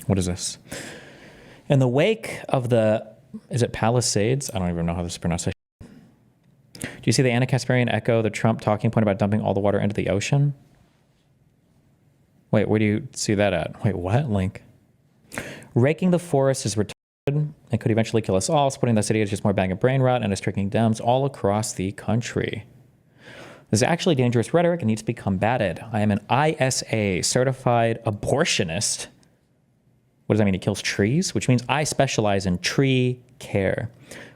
What is this? In the wake of the, is it Palisades? I don't even know how this is pronounced. Do you see the Anna-Kasparian echo, the Trump talking point about dumping all the water into the ocean? Wait, where do you see that at? Wait, what? Link. Raking the forest is retarded and could eventually kill us all. Splitting the city is just more bang of brain rot and restricting dams all across the country. This is actually dangerous rhetoric and needs to be combated. I am an ISA, certified abortionist. What does that mean? It kills trees? Which means I specialize in tree care.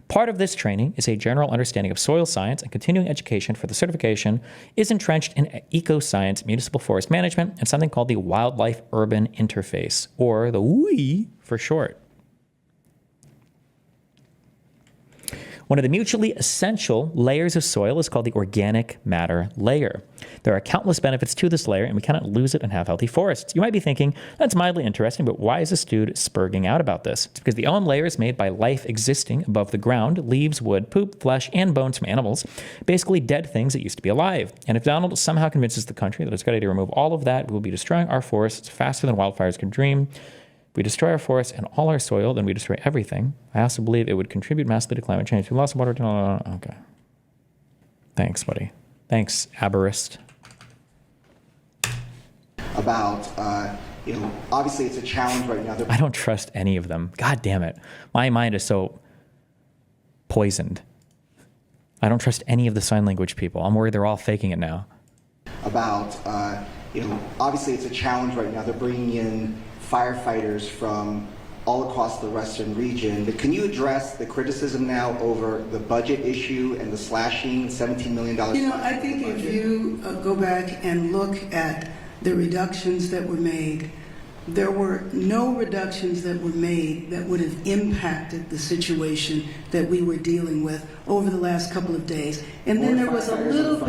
Part of this training is a general understanding of soil science, and continuing education for the certification is entrenched in eco-science, municipal forest management, and something called the wildlife-urban interface, or the WUI for short. One of the mutually essential layers of soil is called the organic matter layer. There are countless benefits to this layer, and we cannot lose it and have healthy forests. You might be thinking, that's mildly interesting, but why is this dude spurging out about this? It's because the ozone layer is made by life existing above the ground, leaves, wood, poop, flesh, and bones from animals, basically dead things that used to be alive. And if Donald somehow convinces the country that it's a good idea to remove all of that, we will be destroying our forests faster than wildfires can dream. If we destroy our forests and all our soil, then we destroy everything. I also believe it would contribute massively to climate change. We lost water. Okay. Thanks, buddy. Thanks, Aberist. About, obviously it's a challenge right now. I don't trust any of them. God damn it. My mind is so poisoned. I don't trust any of the sign language people. I'm worried they're all faking it now. About, obviously it's a challenge right now. They're bringing in firefighters from all across the western region. But can you address the criticism now over the budget issue and the slashing, $17 million? I think if you go back and look at the reductions that were made, there were no reductions that were made that would have impacted the situation that we were dealing with over the last couple of days. And then there was a little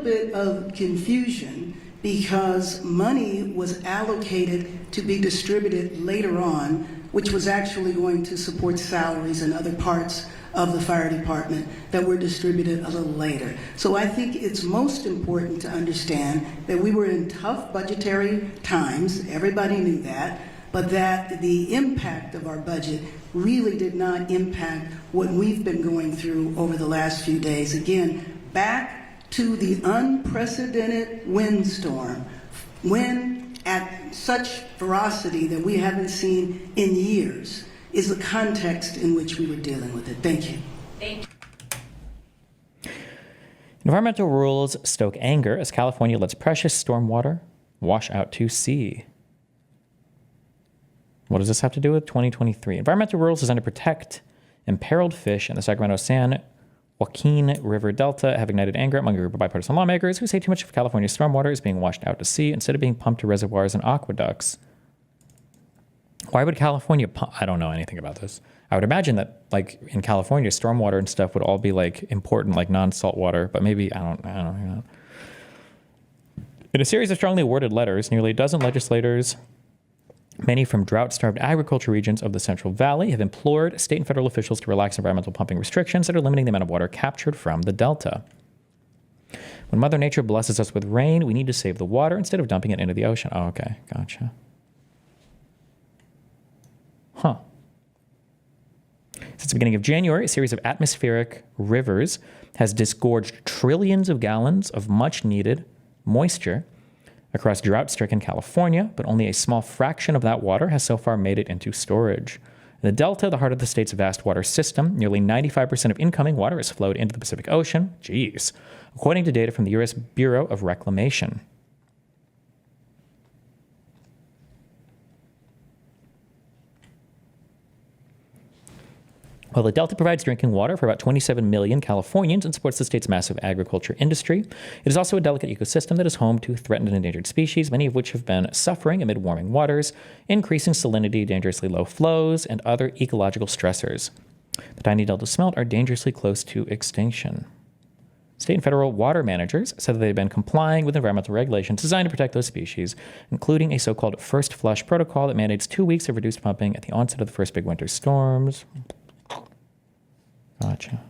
bit of confusion because money was allocated to be distributed later on, which was actually going to support salaries and other parts of the fire department that were distributed a little later. So I think it's most important to understand that we were in tough budgetary times, everybody knew that, but that the impact of our budget really did not impact what we've been going through over the last few days. Again, back to the unprecedented windstorm, wind at such ferocity that we haven't seen in years, is the context in which we were dealing with it. Thank you. Thank you. Environmental rules stoke anger as California lets precious stormwater wash out to sea. What does this have to do with 2023? Environmental rules designed to protect imperiled fish in the Sacramento San Joaquin River Delta have ignited anger among a group of bipartisan lawmakers who say too much of California's stormwater is being washed out to sea instead of being pumped to reservoirs and aqueducts. Why would California pump? I don't know anything about this. I would imagine that, like, in California, stormwater and stuff would all be, like, important, like non-salt water, but maybe, I don't know. In a series of strongly worded letters, nearly a dozen legislators, many from drought-starved agriculture regions of the Central Valley, have implored state and federal officials to relax environmental pumping restrictions that are limiting the amount of water captured from the Delta. When Mother Nature blesses us with rain, we need to save the water instead of dumping it into the ocean. Oh, okay. Gotcha. Huh. Since the beginning of January, a series of atmospheric rivers has disgorged trillions of gallons of much-needed moisture across drought-stricken California, but only a small fraction of that water has so far made it into storage. In the Delta, the heart of the state's vast water system, nearly 95% of incoming water has flowed into the Pacific Ocean. Jeez. According to data from the U.S. Bureau of Reclamation. While the Delta provides drinking water for about 27 million Californians and supports the state's massive agriculture industry, it is also a delicate ecosystem that is home to threatened and endangered species, many of which have been suffering amid warming waters, increasing salinity, dangerously low flows, and other ecological stressors. The tiny delta smelt are dangerously close to extinction. State and federal water managers said that they've been complying with environmental regulations designed to protect those species, including a so-called first flush protocol that mandates 2 weeks of reduced pumping at the onset of the first big winter storms. Gotcha.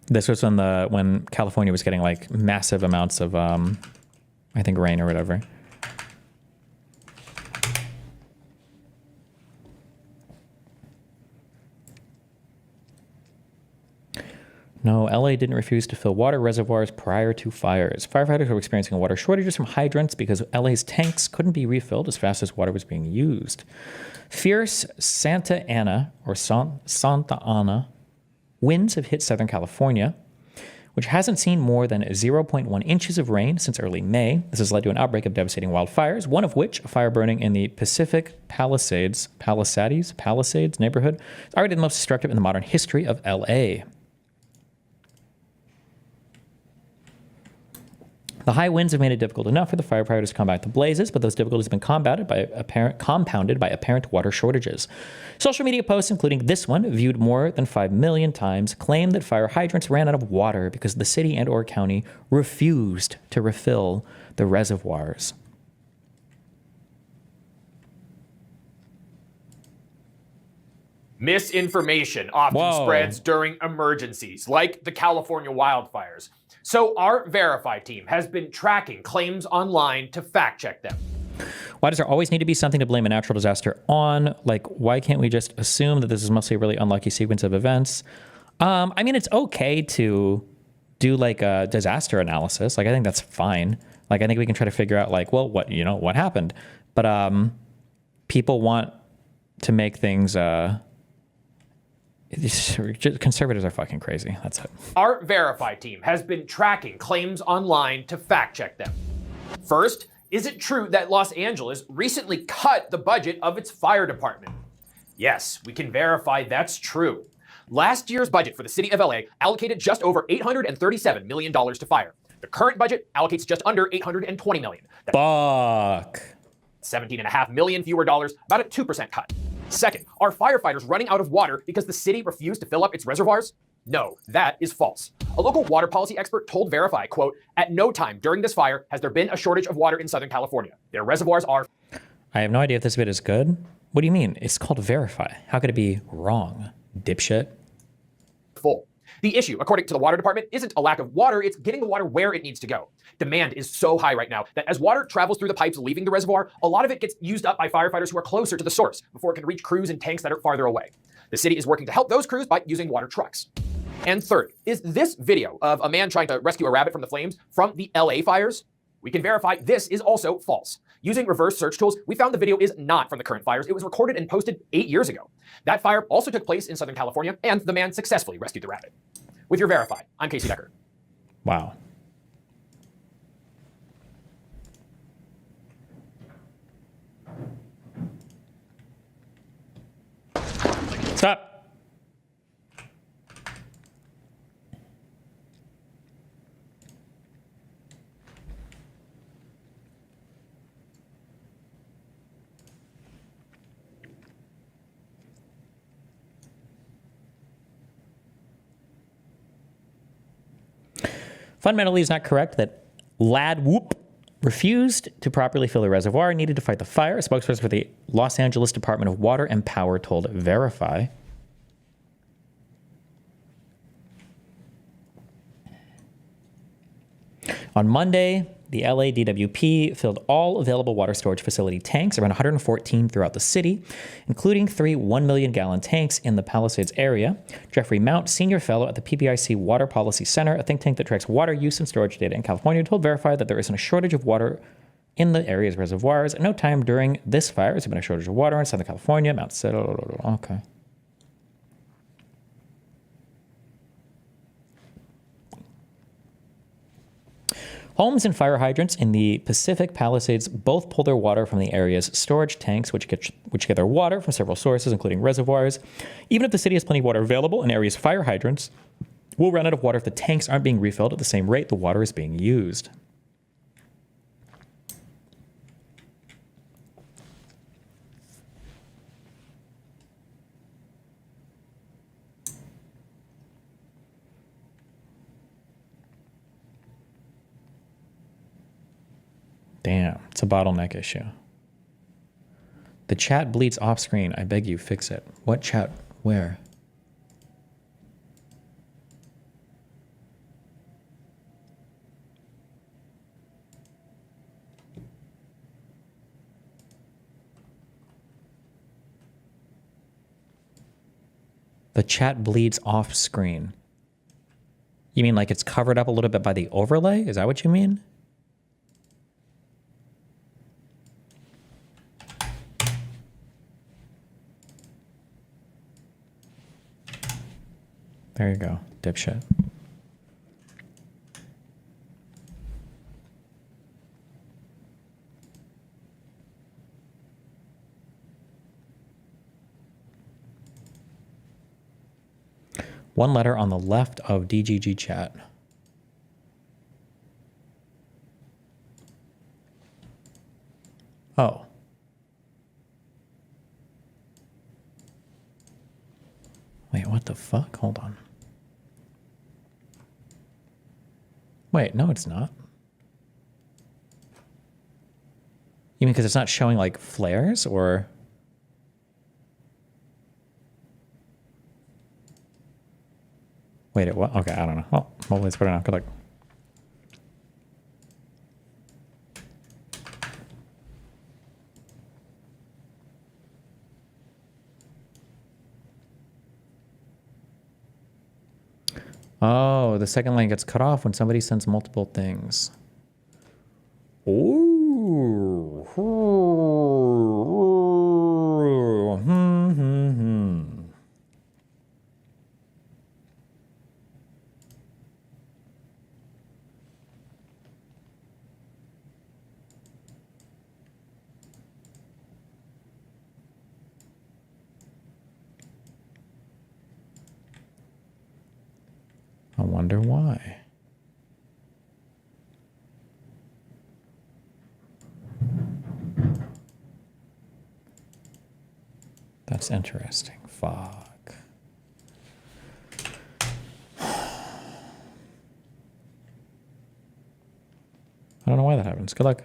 This was when California was getting like massive amounts of, I think, rain or whatever. No, LA didn't refuse to fill water reservoirs prior to fires. Firefighters were experiencing water shortages from hydrants because LA's tanks couldn't be refilled as fast as water was being used. Fierce Santa Ana winds have hit Southern California, which hasn't seen more than 0.1 inches of rain since early May. This has led to an outbreak of devastating wildfires, one of which, a fire burning in the Pacific Palisades neighborhood, is already the most destructive in the modern history of LA. The high winds have made it difficult enough for the firefighters to combat the blazes, but those difficulties have been compounded by apparent water shortages. Social media posts, including this one, viewed more than 5 million times, claim that fire hydrants ran out of water because the city and/or county refused to refill the reservoirs. Misinformation often spreads during emergencies, like the California wildfires. So our Verify team has been tracking claims online to fact check them. Why does there always need to be something to blame a natural disaster on? Like, why can't we just assume that this is mostly a really unlucky sequence of events? I mean, it's okay to do like a disaster analysis. Like, I think that's fine. Like, I think we can try to figure out like, well, what happened? But people want to make things conservatives are fucking crazy. That's it. Our Verify team has been tracking claims online to fact check them. First, is it true that Los Angeles recently cut the budget of its fire department? Yes, we can verify that's true. Last year's budget for the city of LA allocated just over $837 million to fire. The current budget allocates just under $820 million. Fuck. $17.5 million fewer dollars, about a 2% cut. Second, are firefighters running out of water because the city refused to fill up its reservoirs? No, that is false. A local water policy expert told Verify, quote, "At no time during this fire has there been a shortage of water in Southern California. Their reservoirs are..." I have no idea if this bit is good. What do you mean? It's called Verify. How could it be wrong, dipshit? Full. The issue, according to the water department, isn't a lack of water, it's getting the water where it needs to go. Demand is so high right now that as water travels through the pipes leaving the reservoir, a lot of it gets used up by firefighters who are closer to the source before it can reach crews and tanks that are farther away. The city is working to help those crews by using water trucks. And third, is this video of a man trying to rescue a rabbit from the flames from the LA fires? We can verify this is also false. Using reverse search tools, we found the video is not from the current fires. It was recorded and posted 8 years ago. That fire also took place in Southern California, and the man successfully rescued the rabbit. With your Verify, I'm Casey Decker. Wow. Stop. Fundamentally, it's not correct that Lad Whoop refused to properly fill the reservoir needed to fight the fire. A spokesperson for the Los Angeles Department of Water and Power told Verify. On Monday, the LA DWP filled all available water storage facility tanks, around 114 throughout the city, including 3 1-million-gallon tanks in the Palisades area. Jeffrey Mount, senior fellow at the PBIC Water Policy Center, a think tank that tracks water use and storage data in California, told Verify that there isn't a shortage of water in the area's reservoirs. At no time during this fire has there been a shortage of water in Southern California. Mount said, okay. Homes and fire hydrants in the Pacific Palisades both pull their water from the area's storage tanks, which get their water from several sources, including reservoirs. Even if the city has plenty of water available, an area's fire hydrants will run out of water if the tanks aren't being refilled at the same rate the water is being used. Damn, it's a bottleneck issue. The chat bleeds off screen. I beg you, fix it. What chat? Where? The chat bleeds off screen. You mean like it's covered up a little bit by the overlay? Is that what you mean? There you go, dipshit. One letter on the left of DGG chat. Oh. Wait, what the fuck? Hold on. Wait, no, it's not. You mean because it's not showing like flares or? Wait, it what? Okay, I don't know. Oh, hopefully it's better now. Good luck. Oh, the second line gets cut off when somebody sends multiple things. Ooh. I wonder why. That's interesting. Fuck. I don't know why that happens. Good luck.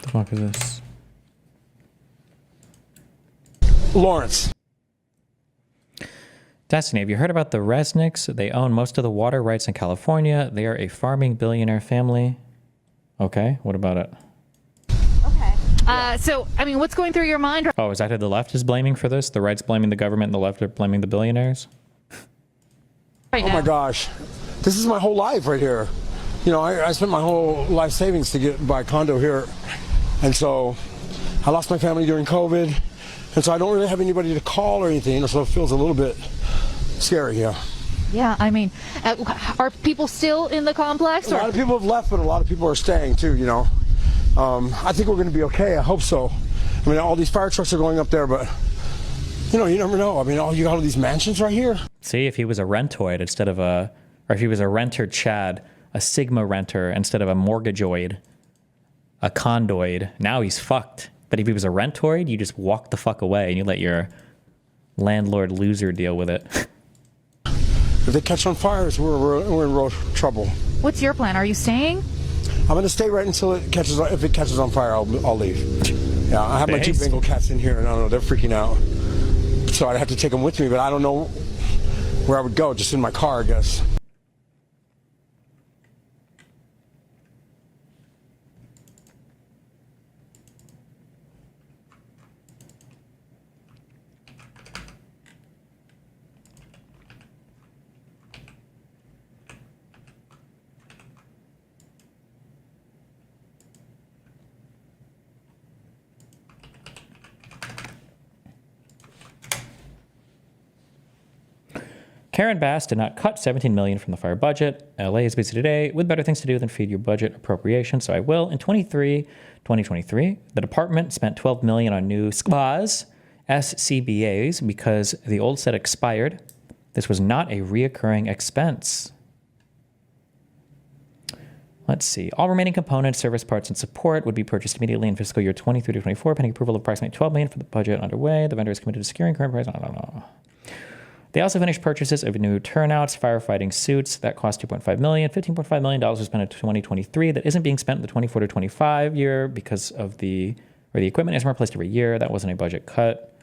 The fuck is this? Lawrence. Destiny, have you heard about the Resnicks? They own most of the water rights in California. They are a farming billionaire family. Okay, what about it? Okay. So, I mean, what's going through your mind? Oh, is that who the left is blaming for this? The right's blaming the government and the left are blaming the billionaires? Oh my gosh. This is my whole life right here. You know, I spent my whole life savings to buy a condo here. And so I lost my family during COVID. And so I don't really have anybody to call or anything. So it feels a little bit scary, yeah. Yeah, I mean, are people still in the complex? A lot of people have left, but a lot of people are staying too, you know. I think we're going to be okay. I hope so. I mean, all these fire trucks are going up there, but, you know, you never know. I mean, you got all these mansions right here. See, if he was a rentoid instead of or if he was a renter Chad, a Sigma renter instead of a mortgageoid, a condoid, now he's fucked. But if he was a rentoid, you just walk the fuck away and you let your landlord loser deal with it. If they catch on fires, we're in real trouble. What's your plan? Are you staying? I'm going to stay right until it catches. If it catches on fire, I'll leave. Yeah, I have my 2 Bengal cats in here, and I don't know, they're freaking out. So I'd have to take them with me, but I don't know where I would go. Just in my car, I guess. Karen Bass did not cut $17 million from the fire budget. LA is busy today with better things to do than feed your budget appropriation, so I will. In 2023, the department spent $12 million on new SCBAs because the old set expired. This was not a reoccurring expense. Let's see. All remaining components, service parts, and support would be purchased immediately in fiscal year 23 to 24, pending approval of approximately $12 million for the budget underway. The vendor is committed to securing current price. I don't know. They also finished purchases of new turnouts, firefighting suits that cost $2.5 million. $15.5 million was spent in 2023 that isn't being spent in the 24 to 25 year because of the equipment isn't replaced every year. That wasn't a budget cut.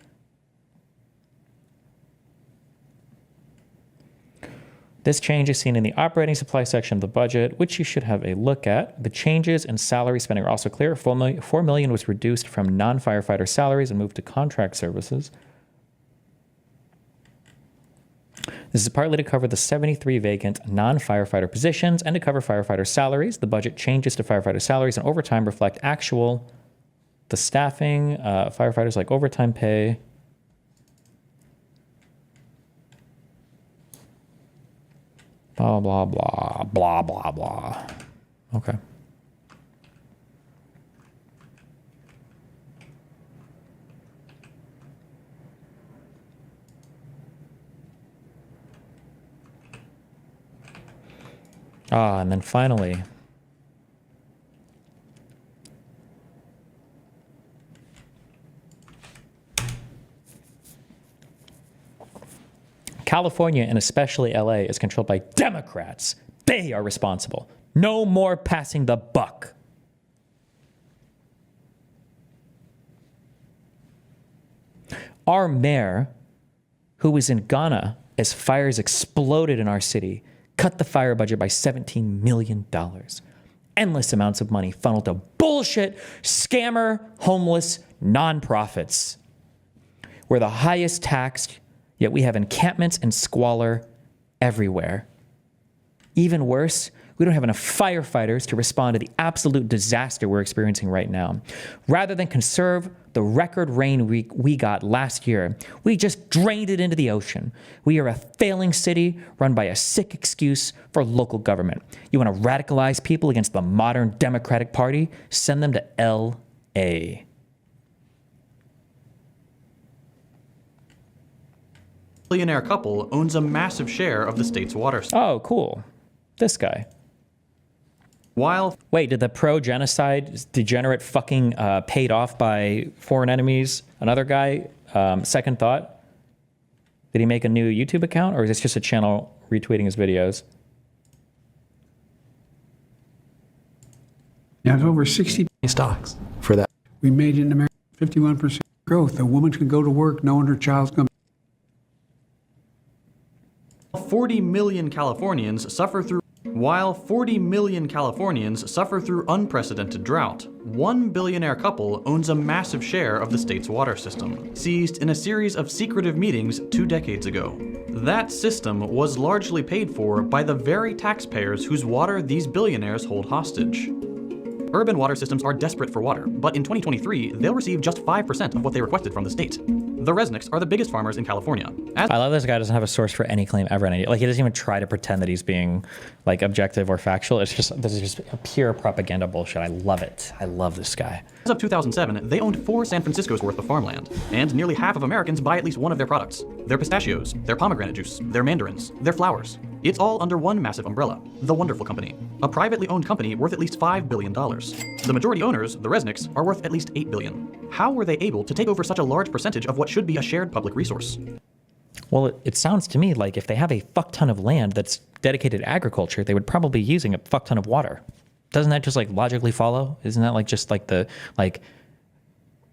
This change is seen in the operating supply section of the budget, which you should have a look at. The changes in salary spending are also clear. $4 million was reduced from non-firefighter salaries and moved to contract services. This is partly to cover the 73 vacant non-firefighter positions and to cover firefighter salaries. The budget changes to firefighter salaries and overtime reflect the staffing, firefighters like overtime pay. Blah, blah, blah, blah, blah, blah. Okay. And then finally, California, and especially LA, is controlled by Democrats. They are responsible. No more passing the buck. Our mayor, who was in Ghana as fires exploded in our city, cut the fire budget by $17 million. Endless amounts of money funneled to bullshit, scammer, homeless nonprofits. We're the highest taxed, yet we have encampments and squalor everywhere. Even worse, we don't have enough firefighters to respond to the absolute disaster we're experiencing right now. Rather than conserve the record rain we got last year, we just drained it into the ocean. We are a failing city run by a sick excuse for local government. You want to radicalize people against the modern Democratic Party? Send them to L.A. Billionaire couple owns a massive share of the state's water. Oh, cool. This guy. Wait, did the pro-genocide degenerate fucking paid off by foreign enemies? Another guy, second thought. Did he make a new YouTube account, or is this just a channel retweeting his videos? Now it's over 60 stocks for that. We made in America 51% growth. A woman can go to work knowing her child's going to 40 million Californians suffer through unprecedented drought, one billionaire couple owns a massive share of the state's water system, seized in a series of secretive meetings 2 decades ago. That system was largely paid for by the very taxpayers whose water these billionaires hold hostage. Urban water systems are desperate for water, but in 2023, they'll receive just 5% of what they requested from the state. The Resnicks are the biggest farmers in California. I love this guy doesn't have a source for any claim ever. Like, he doesn't even try to pretend that he's being, like, objective or factual. This is just pure propaganda bullshit. I love it. I love this guy. As of 2007, they owned 4 San Francisco's worth of farmland, and nearly half of Americans buy at least one of their products. Their pistachios, their pomegranate juice, their mandarins, their flowers. It's all under one massive umbrella, the Wonderful Company, a privately owned company worth at least $5 billion. The majority owners, the Resnicks, are worth at least $8 billion. How were they able to take over such a large percentage of what should be a shared public resource? Well, it sounds to me like if they have a fuck ton of land that's dedicated to agriculture, they would probably be using a fuck ton of water. Doesn't that just, like, logically follow? Isn't that, like, just like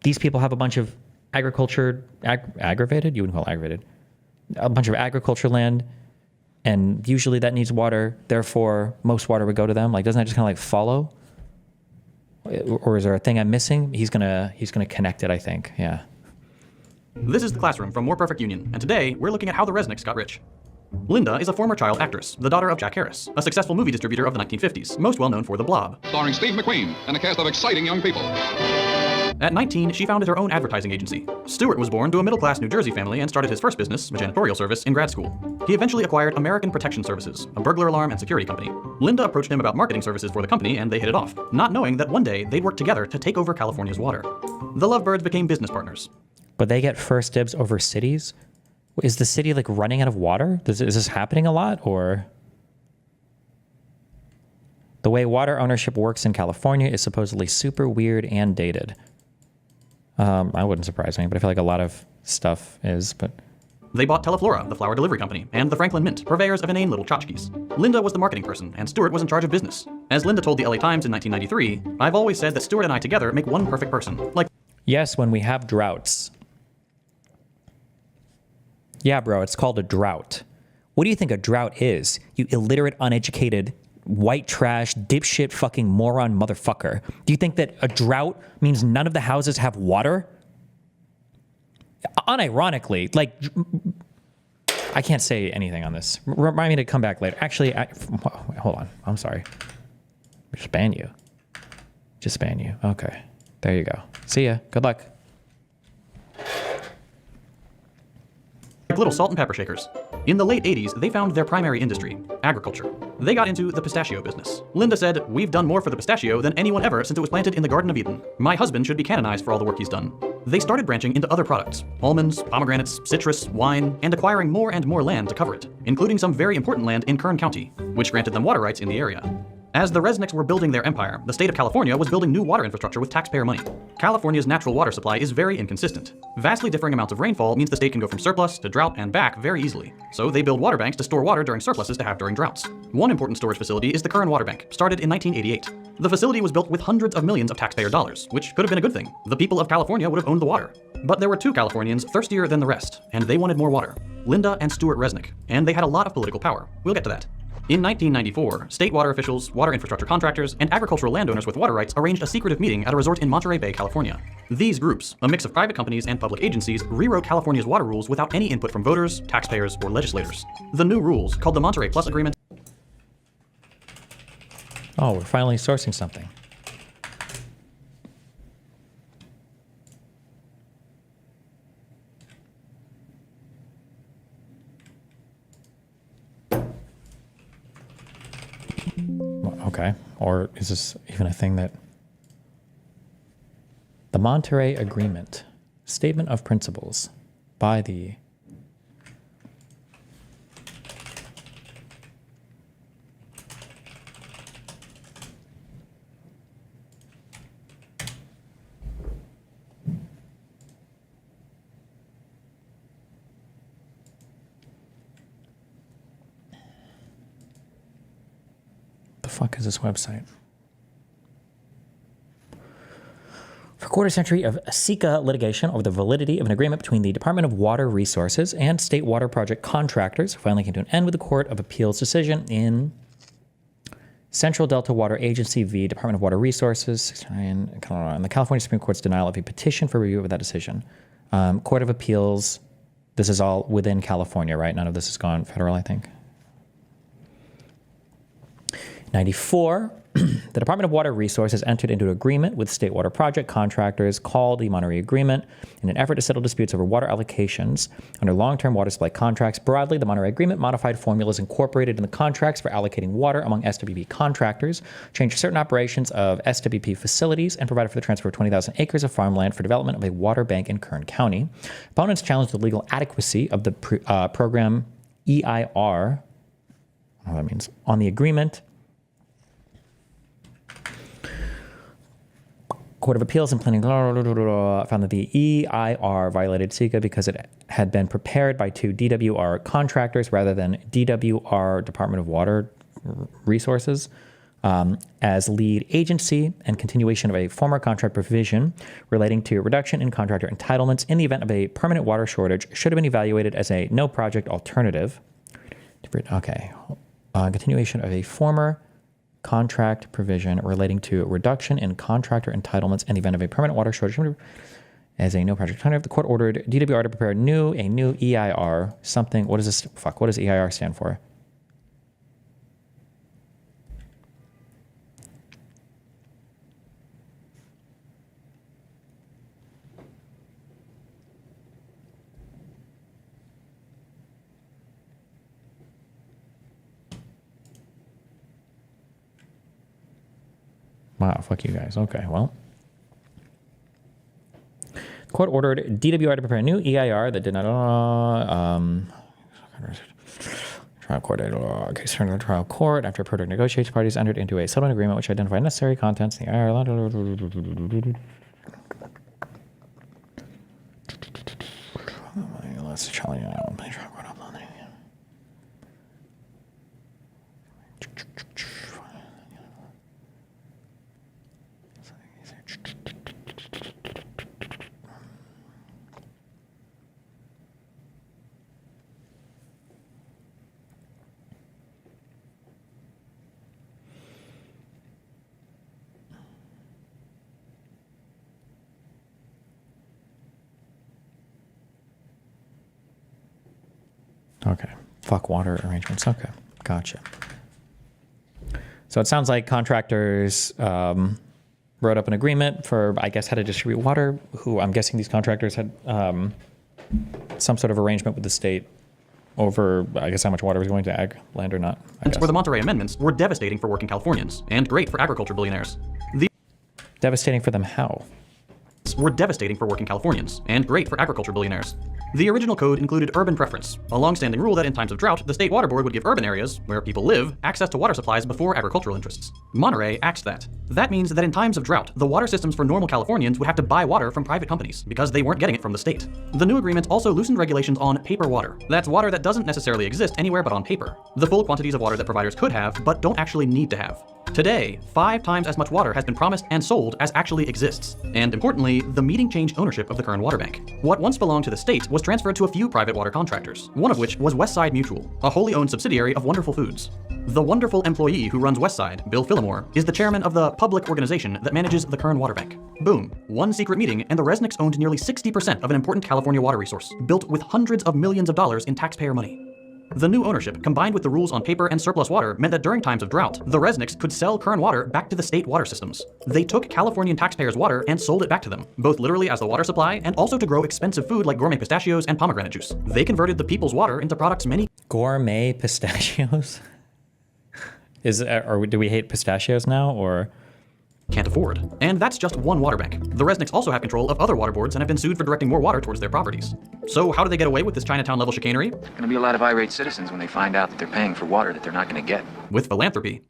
these people have a bunch of agriculture, aggravated? You wouldn't call it aggravated. A bunch of agriculture land, and usually that needs water, therefore most water would go to them. Like, doesn't that just kind of, like, follow? Or is there a thing I'm missing? He's gonna connect it, I think. Yeah. This is the Classroom from More Perfect Union, and today we're looking at how the Resnicks got rich. Linda is a former child actress, the daughter of Jack Harris, a successful movie distributor of the 1950s, most well known for The Blob. Starring Steve McQueen and a cast of exciting young people. At 19, she founded her own advertising agency. Stewart was born to a middle-class New Jersey family and started his first business, a janitorial service, in grad school. He eventually acquired American Protection Services, a burglar alarm and security company. Linda approached him about marketing services for the company, and they hit it off, not knowing that one day they'd work together to take over California's water. The lovebirds became business partners. But they get first dibs over cities? Is the city, like, running out of water? Is this happening a lot, or? The way water ownership works in California is supposedly super weird and dated. I wouldn't surprise me, but I feel like a lot of stuff is, but They bought Teleflora, the flower delivery company, and the Franklin Mint, purveyors of inane little tchotchkes. Linda was the marketing person, and Stuart was in charge of business. As Linda told the LA Times in 1993, "I've always said that Stuart and I together make one perfect person. Like, Yes, when we have droughts. Yeah, bro, it's called a drought. What do you think a drought is? You illiterate, uneducated, white trash, dipshit, fucking moron motherfucker. Do you think that a drought means none of the houses have water? Unironically, like, I can't say anything on this. Remind me to come back later. Actually, hold on. I'm sorry. Just ban you. Just ban you. Okay. There you go. See ya. Good luck. little salt and pepper shakers. In the late 80s, they found their primary industry, agriculture. They got into the pistachio business. Linda said, "We've done more for the pistachio than anyone ever since it was planted in the Garden of Eden. My husband should be canonized for all the work he's done." They started branching into other products, almonds, pomegranates, citrus, wine, and acquiring more and more land to cover it, including some very important land in Kern County, which granted them water rights in the area. As the Resnicks were building their empire, the state of California was building new water infrastructure with taxpayer money. California's natural water supply is very inconsistent. Vastly differing amounts of rainfall means the state can go from surplus to drought and back very easily. So they build water banks to store water during surpluses to have during droughts. One important storage facility is the Kern Water Bank, started in 1988. The facility was built with hundreds of millions of taxpayer dollars, which could have been a good thing. The people of California would have owned the water. But there were two Californians thirstier than the rest, and they wanted more water. Linda and Stuart Resnick, and they had a lot of political power. We'll get to that. In 1994, state water officials, water infrastructure contractors, and agricultural landowners with water rights arranged a secretive meeting at a resort in Monterey Bay, California. These groups, a mix of private companies and public agencies, rewrote California's water rules without any input from voters, taxpayers, or legislators. The new rules, called the Monterey Plus Agreement. Oh, we're finally sourcing something. Okay, or is this even a thing that... The Monterey Agreement, Statement of Principles by the... The fuck is this website? For a quarter century of SECA litigation over the validity of an agreement between the Department of Water Resources and state water project contractors finally came to an end with the Court of Appeals decision in Central Delta Water Agency v. Department of Water Resources, 69, and the California Supreme Court's denial of a petition for review of that decision. Court of Appeals, this is all within California, right? None of this has gone federal, I think. 94, the Department of Water Resources entered into an agreement with state water project contractors called the Monterey Agreement in an effort to settle disputes over water allocations under long-term water supply contracts. Broadly, the Monterey Agreement modified formulas incorporated in the contracts for allocating water among SWP contractors, changed certain operations of SWP facilities, and provided for the transfer of 20,000 acres of farmland for development of a water bank in Kern County. Opponents challenged the legal adequacy of the program EIR, I don't know what that means, on the agreement. Court of Appeals and Planning found that the EIR violated SECA because it had been prepared by two DWR contractors rather than DWR Department of Water Resources as lead agency, and continuation of a former contract provision relating to reduction in contractor entitlements in the event of a permanent water shortage should have been evaluated as a no project alternative. Okay. Continuation of a former contract provision relating to reduction in contractor entitlements in the event of a permanent water shortage as a no project alternative. The court ordered DWR to prepare a new EIR, something, what is this, what does EIR stand for? Wow, fuck you guys. Okay, well. The court ordered DWR to prepare a new EIR that did not... trial court... case turned to the trial court. After product negotiations, parties entered into a settlement agreement which identified necessary contents in the EIR. let's try out. Okay. Fuck water arrangements. Okay. Gotcha. So it sounds like contractors wrote up an agreement for, I guess, how to distribute water, who I'm guessing these contractors had some sort of arrangement with the state over, I guess, how much water was going to ag land or not. For the Monterey amendments were devastating for working Californians and great for agriculture billionaires. Devastating for them how? Were devastating for working Californians and great for agriculture billionaires. The original code included urban preference, a long-standing rule that in times of drought, the state water board would give urban areas, where people live, access to water supplies before agricultural interests. Monterey axed that. That means that in times of drought, the water systems for normal Californians would have to buy water from private companies because they weren't getting it from the state. The new agreement also loosened regulations on paper water. That's water that doesn't necessarily exist anywhere but on paper. The full quantities of water that providers could have, but don't actually need to have. Today, 5 times as much water has been promised and sold as actually exists. And importantly, the meeting changed ownership of the Kern Water Bank. What once belonged to the state was transferred to a few private water contractors, one of which was Westside Mutual, a wholly owned subsidiary of Wonderful Foods. The wonderful employee who runs Westside, Bill Phillimore, is the chairman of the public organization that manages the Kern Water Bank. Boom. One secret meeting and the Resnicks owned nearly 60% of an important California water resource, built with hundreds of millions of dollars in taxpayer money. The new ownership, combined with the rules on paper and surplus water, meant that during times of drought, the Resnicks could sell Kern water back to the state water systems. They took Californian taxpayers' water and sold it back to them, both literally as the water supply and also to grow expensive food like gourmet pistachios and pomegranate juice. They converted the people's water into products many Gourmet pistachios? Or do we hate pistachios now, or? Can't afford. And that's just one water bank. The Resnicks also have control of other water boards and have been sued for directing more water towards their properties. So how do they get away with this Chinatown-level chicanery? There's gonna be a lot of irate citizens when they find out that they're paying for water that they're not gonna get. With philanthropy.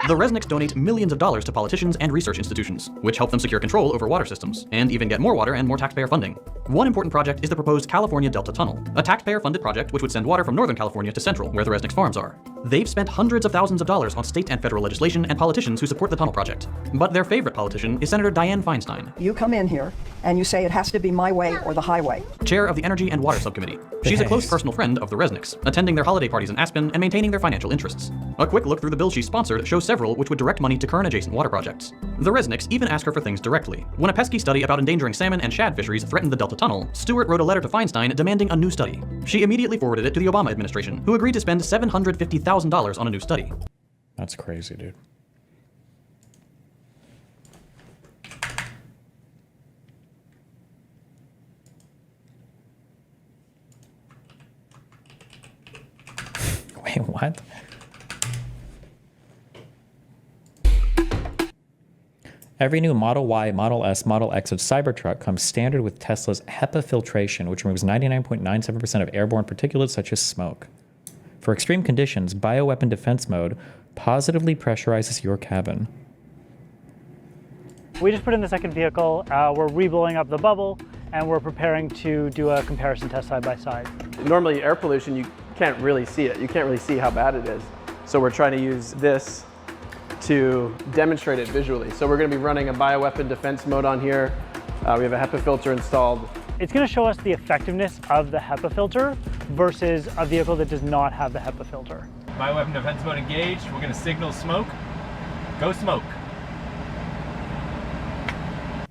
The Resnicks donate millions of dollars to politicians and research institutions, which help them secure control over water systems, and even get more water and more taxpayer funding. One important project is the proposed California Delta Tunnel, a taxpayer-funded project which would send water from Northern California to Central, where the Resnicks farms are. They've spent hundreds of thousands of dollars on state and federal legislation and politicians who support the tunnel project. But their favorite politician is Senator Dianne Feinstein. You come in here and you say it has to be my way or the highway. Chair of the Energy and Water Subcommittee. She's a close personal friend of the Resnicks, attending their holiday parties in Aspen and maintaining their financial interests. A quick look through the bills she sponsored shows several which would direct money to Kern-adjacent water projects. The Resnicks even ask her for things directly. When a pesky study about endangering salmon and shad fisheries threatened the Delta Tunnel, Stewart wrote a letter to Feinstein demanding a new study. She immediately forwarded it to the Obama administration, who agreed to spend $750,000 on a new study. That's crazy, dude. Wait, what? Every new Model Y, Model S, Model X of Cybertruck comes standard with Tesla's HEPA filtration, which removes 99.97% of airborne particulates such as smoke. For extreme conditions, bioweapon defense mode positively pressurizes your cabin. We just put in the second vehicle, we're reblowing up the bubble, and we're preparing to do a comparison test side by side. Normally air pollution, you can't really see it. You can't really see how bad it is. So we're trying to use this to demonstrate it visually. So we're going to be running a bioweapon defense mode on here. We have a HEPA filter installed. It's going to show us the effectiveness of the HEPA filter versus a vehicle that does not have the HEPA filter. Bioweapon defense mode engaged. We're going to signal smoke. Go smoke.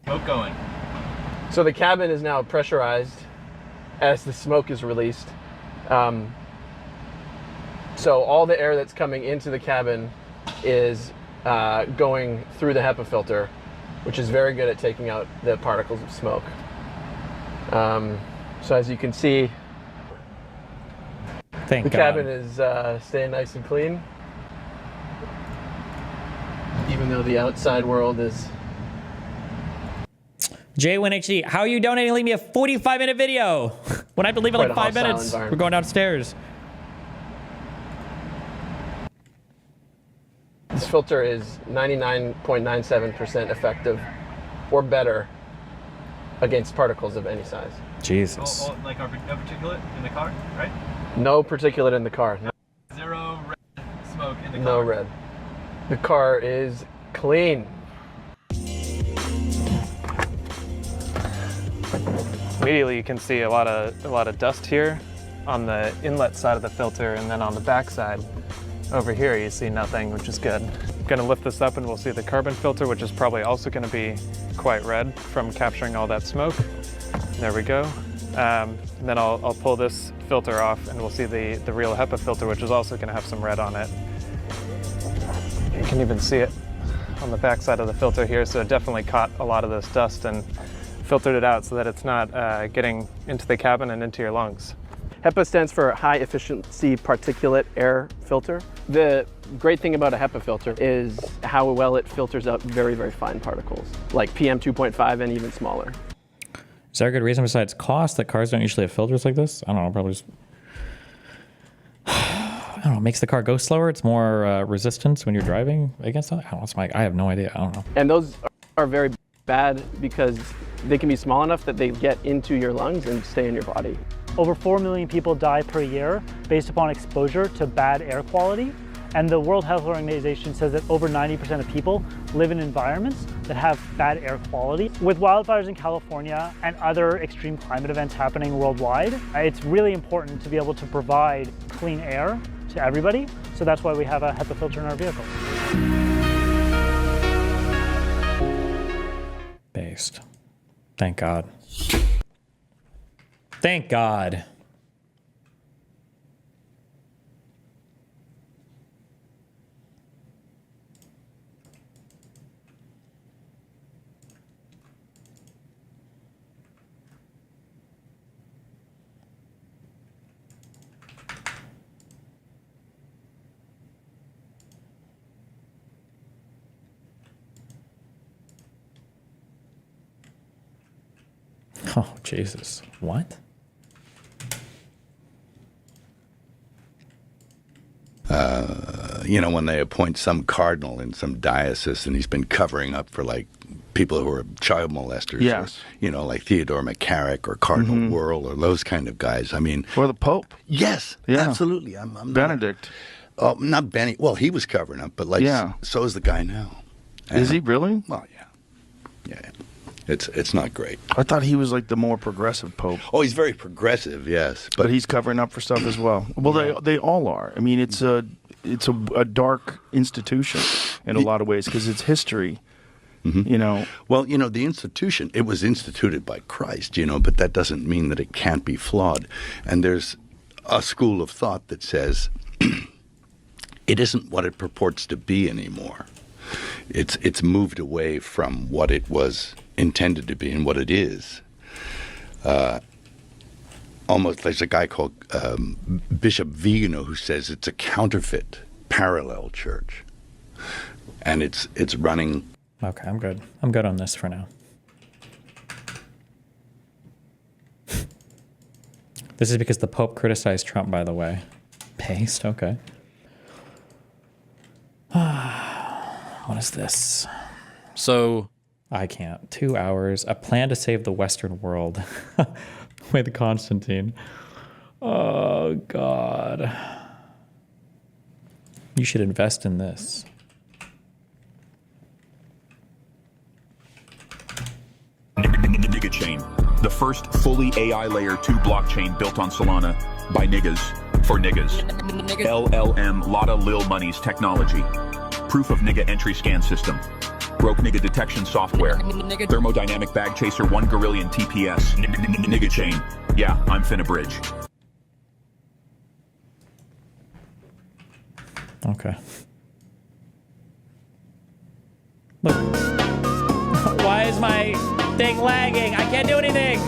Smoke going. So the cabin is now pressurized as the smoke is released. So all the air that's coming into the cabin is going through the HEPA filter, which is very good at taking out the particles of smoke. So as you can see, the cabin is staying nice and clean, even though the outside world is... J1HD, how are you donating? Leave me a 45-minute video. When I have to leave in like 5 minutes, we're going downstairs. This filter is 99.97% effective or better against particles of any size. Jesus. Like our no particulate in the car, right? No particulate in the car. No. Zero red smoke in the car. No red. The car is clean. Immediately you can see a lot of dust here on the inlet side of the filter, and then on the back side over here you see nothing, which is good. Gonna lift this up and we'll see the carbon filter, which is probably also gonna be quite red from capturing all that smoke. There we go. And then I'll pull this filter off and we'll see the real HEPA filter, which is also gonna have some red on it. You can even see it on the back side of the filter here, so it definitely caught a lot of this dust and filtered it out so that it's not getting into the cabin and into your lungs. HEPA stands for High Efficiency Particulate Air Filter. The great thing about a HEPA filter is how well it filters out very, very fine particles, like PM 2.5 and even smaller. Is there a good reason besides cost that cars don't usually have filters like this? I don't know, probably just... I don't know, it makes the car go slower. It's more resistance when you're driving against that. I don't know, I have no idea. I don't know. And those are very bad because they can be small enough that they get into your lungs and stay in your body. Over 4 million people die per year based upon exposure to bad air quality. And the World Health Organization says that over 90% of people live in environments that have bad air quality. With wildfires in California and other extreme climate events happening worldwide, it's really important to be able to provide clean air to everybody. So that's why we have a HEPA filter in our vehicles. Based. Thank God. Thank God. Oh, Jesus. What? You know, when they appoint some cardinal in some diocese and he's been covering up for, like, people who are child molesters. Yes. Or, you know, like Theodore McCarrick or Cardinal Wuerl or those kind of guys. I mean... Or the Pope. Yes, yeah. Absolutely. I'm Benedict. Oh, not Benny. Well, he was covering up, but, like, so is the guy now. Is he really? Well, yeah. Yeah. It's not great. I thought he was like the more progressive pope. Oh, he's very progressive, yes. But he's covering up for stuff as well. Well, they all are. I mean, it's a dark institution in a lot of ways because it's history. You know. Well, you know, the institution, it was instituted by Christ, you know, but that doesn't mean that it can't be flawed. And there's a school of thought that says it isn't what it purports to be anymore. It's moved away from what it was intended to be and what it is. Almost, there's a guy called Bishop Vigano who says it's a counterfeit parallel church. And it's running... Okay, I'm good. I'm good on this for now. This is because the Pope criticized Trump, by the way. Paste, okay. What is this? So... I can't. 2 hours. A plan to save the Western world with Constantine. Oh, God. You should invest in this. Nigga Chain, the first fully AI layer 2 blockchain built on Solana by niggas for niggas. LLM Lotta Lil Money's technology. Proof of nigga entry scan system. Broke nigga detection software. Thermodynamic bag chaser 1 gorillion TPS. Nigga chain. Yeah, I'm finna bridge. Okay. Look. Why is my thing lagging? I can't do anything.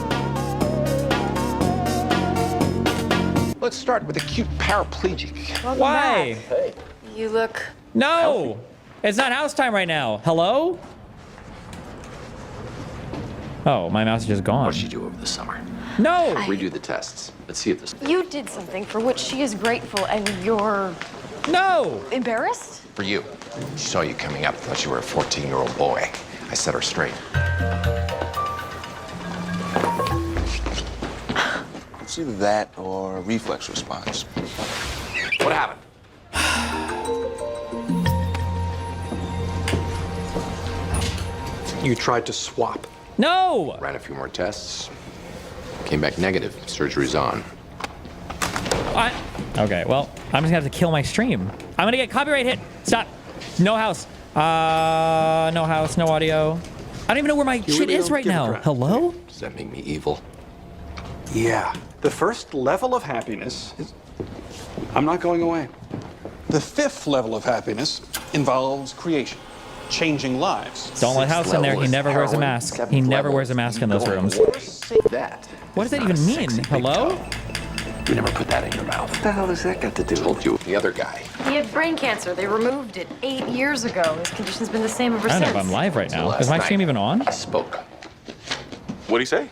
Let's start with a cute paraplegic. Why? Hey. You look... No! Healthy. It's not house time right now. Hello? Oh, my mouse is just gone. What did you do over the summer? No! Redo the tests. Let's see if this... You did something for which she is grateful, and you're... No! Embarrassed? For you. She saw you coming up, thought you were a 14-year-old boy. I set her straight. It's either that or a reflex response. What happened? You tried to swap. No! Ran a few more tests. Came back negative. Surgery's on. What? Okay, well, I'm just gonna have to kill my stream. I'm gonna get copyright hit. Stop. No house. No house, no audio. I don't even know where my shit is right now. Hello? Does that make me evil? Yeah. The first level of happiness is... I'm not going away. The fifth level of happiness involves creation, changing lives. Don't let House in there. He never wears a mask. He never wears a mask in those rooms. That. What does that even mean? Hello? You never put that in your mouth. What the hell has that got to do? Told you. The other guy. He had brain cancer. They removed it 8 years ago. His condition's been the same ever I don't since. know if I'm live right now. Is my stream even on? He spoke. What'd he say?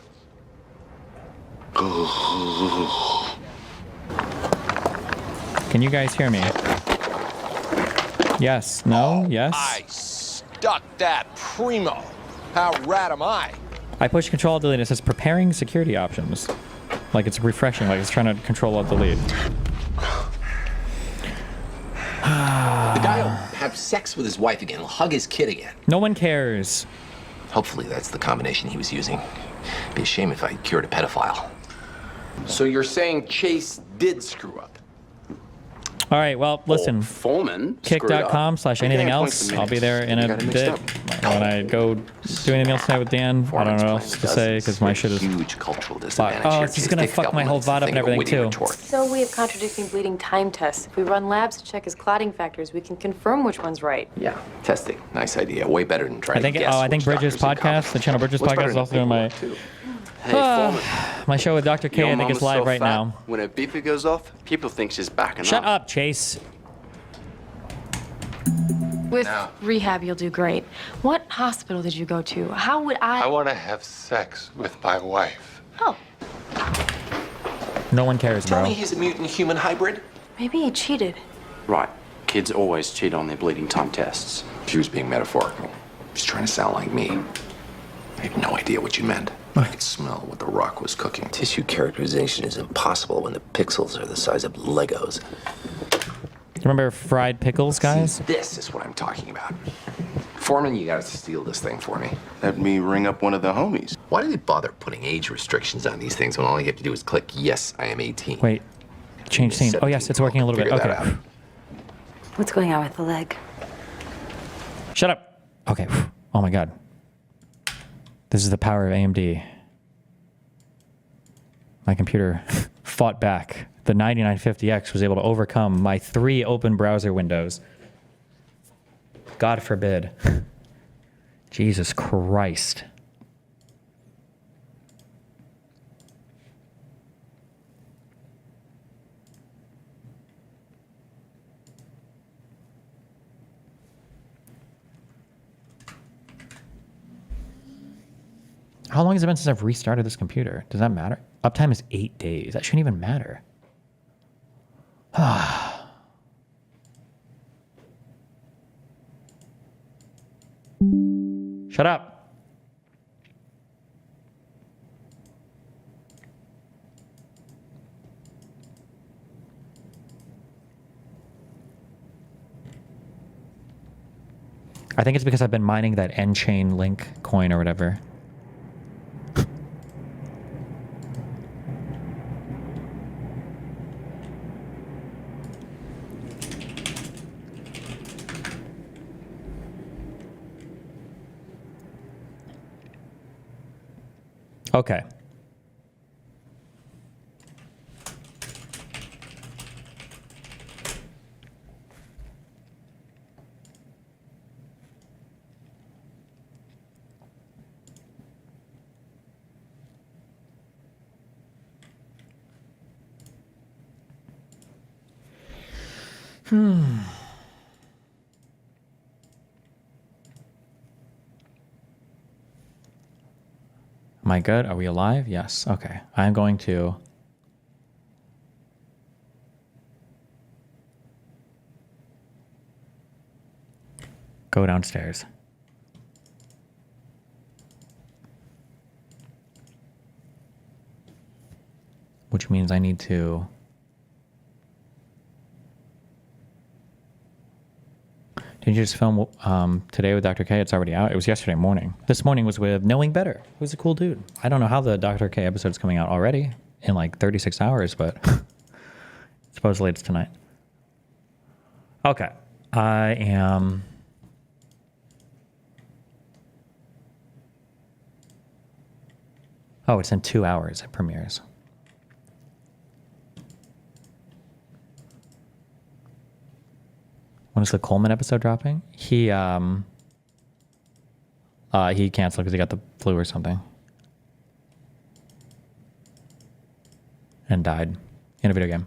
Can you guys hear me? Yes. No. Yes. I stuck that primo. How rad am I? I push Control Delete. It says preparing security options. Like it's refreshing. Like it's trying to Control Alt Delete. The guy will have sex with his wife again. He'll hug his kid again. No one cares. Hopefully that's the combination he was using. Be a shame if I cured a pedophile. So you're saying Chase did screw up? All right, well, listen. Foreman. Kick.com/anything else. I'll be there in a bit. When I go do anything else tonight with Dan, I don't know what else to say because my shit is huge cultural fucked. disadvantage. Oh, it's just gonna fuck my whole VOD up and everything too. So we have contradicting bleeding time tests. If we run labs to check his clotting factors, we can confirm which one's right. Yeah, testing. Nice idea. Way better than trying I think. to guess. I think Bridges podcast, the channel Bridges podcast, is also doing my my show with Dr. K. I think it's live right now. When a beeper goes off, people think she's backing Shut up, Chase. With rehab, you'll do great. What hospital did you go to? How would I want to have sex with my wife. Oh, No one cares, Tell bro. me he's a mutant human hybrid? maybe he cheated. Right. Kids always cheat on their bleeding time tests. She was being metaphorical. She's trying to sound like me. I had no idea what you meant. I could smell what the rock was cooking. Tissue characterization is impossible when the pixels are the size of Legos. Remember fried pickles, guys? See, this is what I'm talking about. Foreman, you gotta steal this thing for me. Let me ring up one of the homies. Why do they bother putting age restrictions on these things when all you have to do is click, yes, I am 18? Wait. Change scene. Oh, yes, it's working a little bit. Figure that Okay. out. What's going on with the leg? Shut up. Okay. Oh my god. This is the power of AMD. My computer fought back. The 9950X was able to overcome my 3 open browser windows. God forbid. Jesus Christ. How long has it been since I've restarted this computer? Does that matter? Uptime is 8 days. That shouldn't even matter. Shut up. I think it's because I've been mining that N-Chain Link coin or whatever. Okay. Am I good? Are we alive? Yes. Okay. I'm going to go downstairs. Which means means I need to... Did you just film Today with Dr. K? It's already out. It was yesterday morning. This morning was with Knowing Better, who's a cool dude. I don't know how the Dr. K episode's coming out already in like 36 hours, but supposedly it's tonight. Okay. I am... Oh, it's in 2 hours it premieres. When is the Coleman episode dropping? He canceled because he got the flu or something. And died in a video game.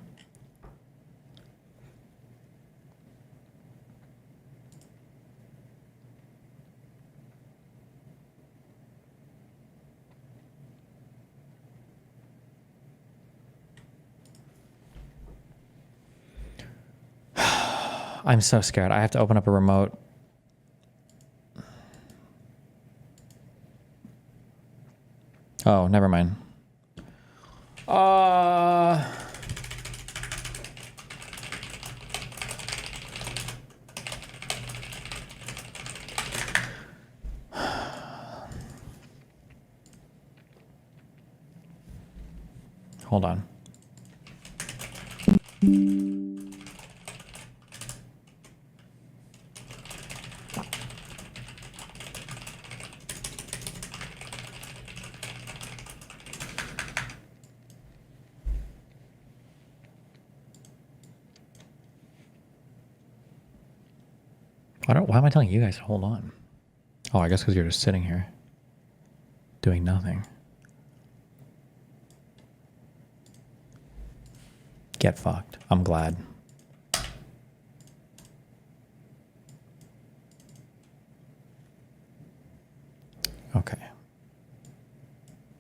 I'm so scared. I have to open up a remote. Oh, never mind. Hold on. Why am I telling you guys to hold on? Oh, I guess because you're just sitting here doing nothing. Get fucked. I'm glad. Okay.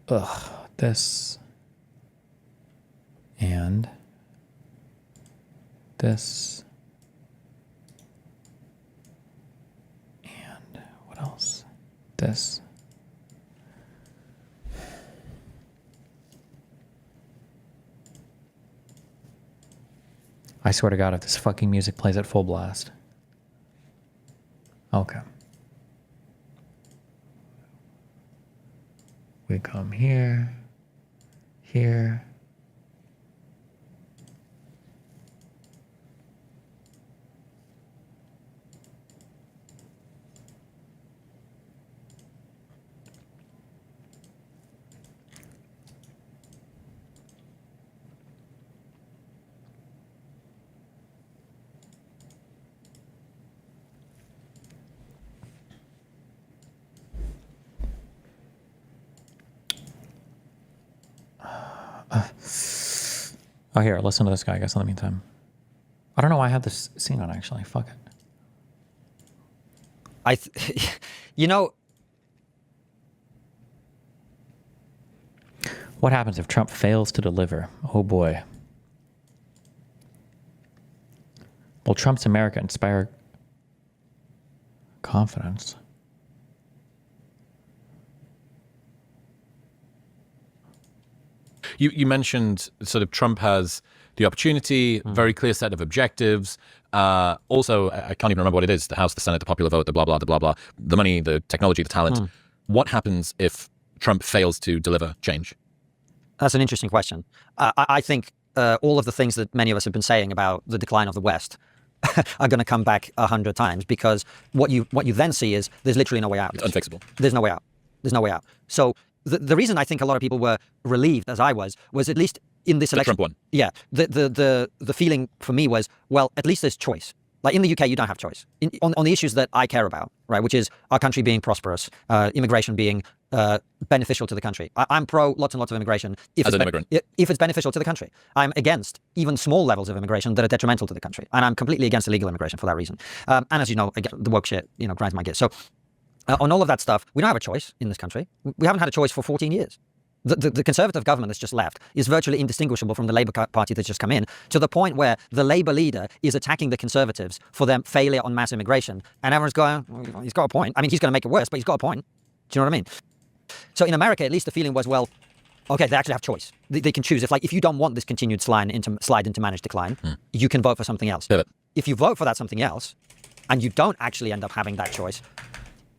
Ugh. This. And. This. And what else? This. I swear to God, if this fucking music plays at full blast. Okay. We come here, here. Oh, here, listen to this guy, I guess, in the meantime. I don't know why I have this scene on, actually. Fuck it. You know... What happens if Trump fails to deliver? Oh, boy. Will Trump's America inspire confidence? You mentioned sort of Trump has the opportunity, very clear set of objectives. Also, I can't even remember what it is, the House, the Senate, the popular vote, the blah, blah, the blah, blah, the money, the technology, the talent. What happens if Trump fails to deliver change? That's an interesting question. I think all of the things that many of us have been saying about the decline of the West are going to come back 100 times, because what you then see is there's literally no way out. It's unfixable. There's no way out. There's no way out. So the reason I think a lot of people were relieved, as I was at least in this election. Trump won. Yeah. The feeling for me was, well, at least there's choice. Like in the UK, you don't have choice on the issues that I care about, right? Which is our country being prosperous, immigration being beneficial to the country. I'm pro lots and lots of immigration if it's beneficial to the country. I'm against even small levels of immigration that are detrimental to the country, and I'm completely against illegal immigration for that reason. And as you know, again, the woke shit, grinds my gears. So on all of that stuff, we don't have a choice in this country. We haven't had a choice for 14 years. The Conservative government that's just left is virtually indistinguishable from the Labour Party that's just come in, to the point where the Labour leader is attacking the Conservatives for their failure on mass immigration. And everyone's going, well, he's got a point. I mean, he's going to make it worse, but he's got a point. Do you know what I mean? So in America, at least the feeling was, well, Okay, they actually have choice. They can choose. If you don't want this continued slide into managed decline, you can vote for something else. Pivot. If you vote for that something else, and you don't actually end up having that choice,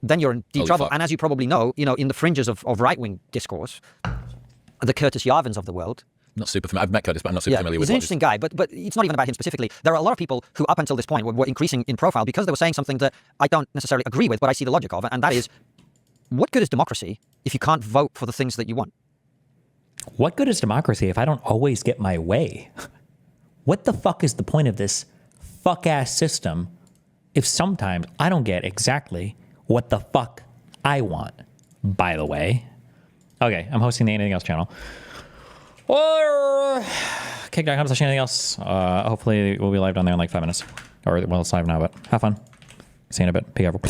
then you're in deep trouble. Fuck. And as you probably know, in the fringes of right-wing discourse, the Curtis Yarvins of the world. Not super familiar. I've met Curtis, but I'm not super familiar with He's an interesting guy, but it's not even about him specifically. There are a lot of people who, up until this point, were increasing in profile because they were saying something that I don't necessarily agree with, but I see the logic of it, and that is, what good is democracy if you can't vote for the things that you want? What good is democracy if I don't always get my way? What the fuck is the point of this fuck-ass system if sometimes I don't get exactly what the fuck I want, by the way? Okay, I'm hosting the Anything Else channel. Or kick.com/anything else. Hopefully we'll be live down there in like 5 minutes. Or, well, it's live now, but have fun. See you in a bit. Be careful.